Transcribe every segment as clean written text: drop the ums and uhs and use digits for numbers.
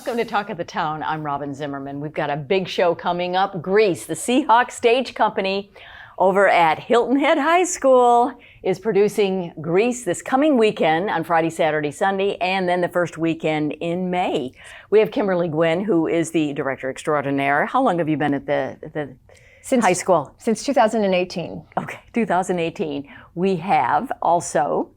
Welcome to Talk of the Town. I'm Robyn Zimmerman. We've got a big show coming up. Grease, the Seahawk stage company over at Hilton Head High School, is producing Grease this coming weekend on Friday, Saturday, Sunday, and then the first weekend in May. We have Kimberly Guinn, who is the director extraordinaire. How long have you been at the high school? Since 2018. Okay, 2018. We have also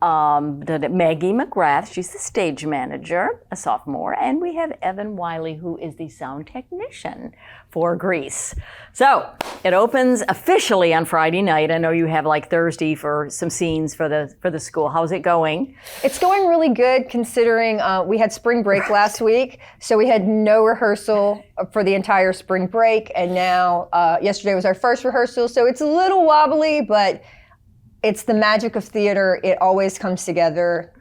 Maggie McGrath, she's the stage manager, a sophomore, and we have Wyllie, who is the sound technician for Grease. So it opens officially on Friday night. I know you have like Thursday for some scenes for the school. How's it going? It's going really good considering we had spring break last week, so we had no rehearsal for the entire spring break, and now yesterday was our first rehearsal, so it's a little wobbly, but it's the magic of theater. It always comes together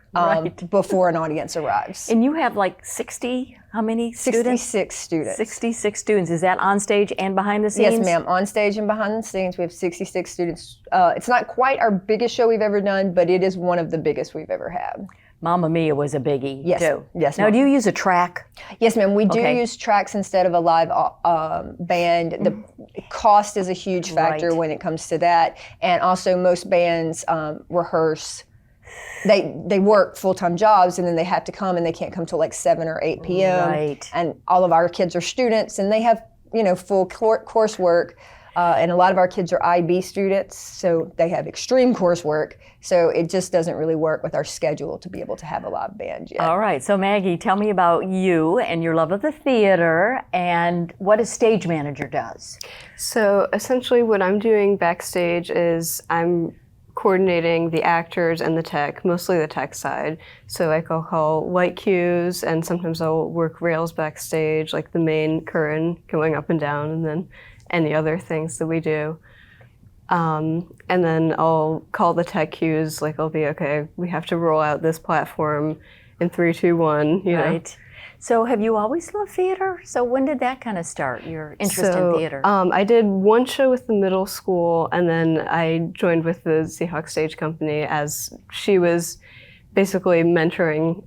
before an audience arrives. And you have like 60, how many students? 66 students. 66 students. Is that on stage and behind the scenes? Yes, ma'am. On stage and behind the scenes, we have 66 students. It's not quite our biggest show we've ever done, but it is one of the biggest we've ever had. Mamma Mia was a biggie, too. Yes, now, ma'am. do you use a track? Yes, ma'am. We do use tracks instead of a live band. The cost is a huge factor when it comes to that. And also, most bands rehearse. They work full-time jobs, and then they have to come, and they can't come till like 7 or 8 p.m. Right. And all of our kids are students, and they have full coursework. And a lot of our kids are IB students, so they have extreme coursework. So it just doesn't really work with our schedule to be able to have a live band yet. All right, so Maggie, tell me about you and your love of the theater and what a stage manager does. So essentially what I'm doing backstage is I'm coordinating the actors and the tech, mostly the tech side. So I can call light cues, and sometimes I'll work rails backstage, like the main curtain going up and down, and then any other things that we do. And then I'll call the tech cues, like I'll be, okay, we have to roll out this platform in 3, 2, 1, you know. So have you always loved theater? So when did that kind of start, your interest in theater? I did one show with the middle school, and then I joined with the Seahawk Stage Company as she was basically mentoring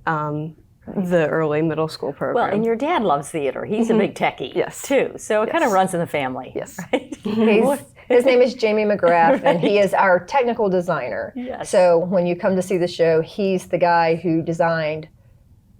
the early middle school program. Well, and your dad loves theater. He's a big techie, too. So it kind of runs in the family. Yes. Right? His name is Jamie McGrath, and he is our technical designer. Yes. So when you come to see the show, he's the guy who designed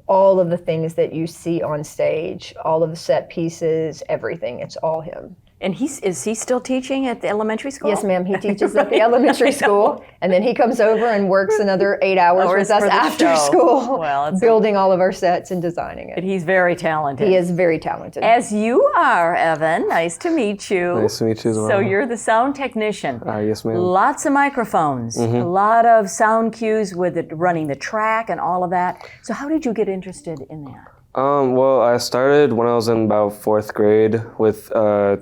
all of the things that you see on stage, all of the set pieces, everything. It's all him. And is he still teaching at the elementary school? Yes, ma'am. He teaches at the elementary school, and then he comes over and works another 8 hours with us after school, building all of our sets and designing it. But he's very talented. He is very talented. As you are, Evan. Nice to meet you. Nice to meet you as well. So you're the sound technician. Yes, ma'am. Lots of microphones, a lot of sound cues with running the track and all of that. So how did you get interested in that? Well, I started when I was in about 4th grade with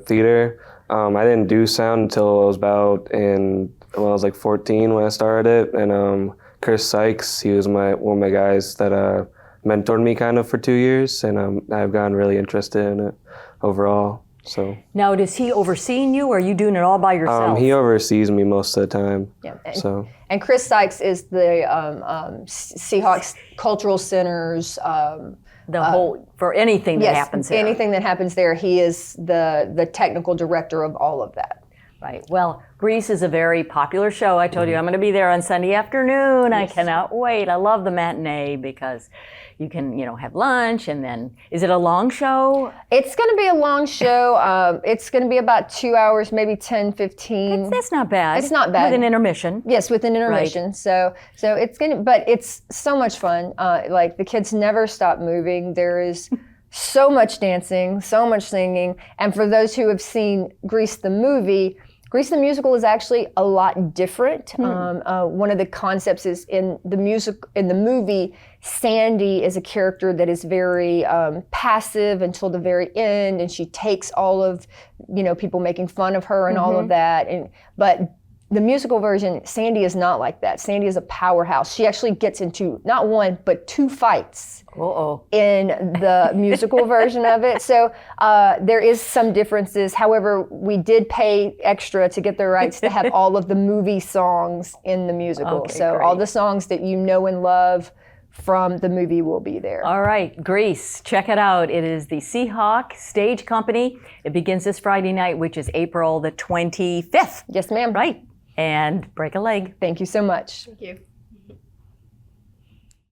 theater. I didn't do sound until I was when I was like 14 when I started it. And Chris Sykes, he was one of my guys that mentored me kind of for 2 years, and I've gotten really interested in it overall. So now, is he overseeing you, or are you doing it all by yourself? He oversees me most of the time. Yeah. And Chris Sykes is the Seahawks Cultural Center's the whole, for anything that happens there. Anything that happens there, he is the technical director of all of that. Right. Well, Grease is a very popular show. I told you I'm going to be there on Sunday afternoon. Yes. I cannot wait. I love the matinee because you can, have lunch, and then, is it a long show? It's going to be a long show. It's going to be about 2 hours, maybe 10, 15. That's not bad. It's not bad. With an intermission. Yes, with an intermission. Right. So it's going to, but it's so much fun. Like the kids never stop moving. There is so much dancing, so much singing. And for those who have seen Grease the movie, Grease the musical is actually a lot different. One of the concepts is in the movie, Sandy is a character that is very passive until the very end, and she takes all of people making fun of her and all of that. But the musical version, Sandy is not like that. Sandy is a powerhouse. She actually gets into not one but 2 fights in the musical version of it. So there is some differences. However, we did pay extra to get the rights to have all of the movie songs in the musical. Okay, so great. all the songs that you know and love from the movie will be there. All right, Grease, check it out. It is the Seahawk Stage Company. It begins this Friday night, which is April the 25th. Yes, ma'am. Right. And break a leg. Thank you so much. Thank you.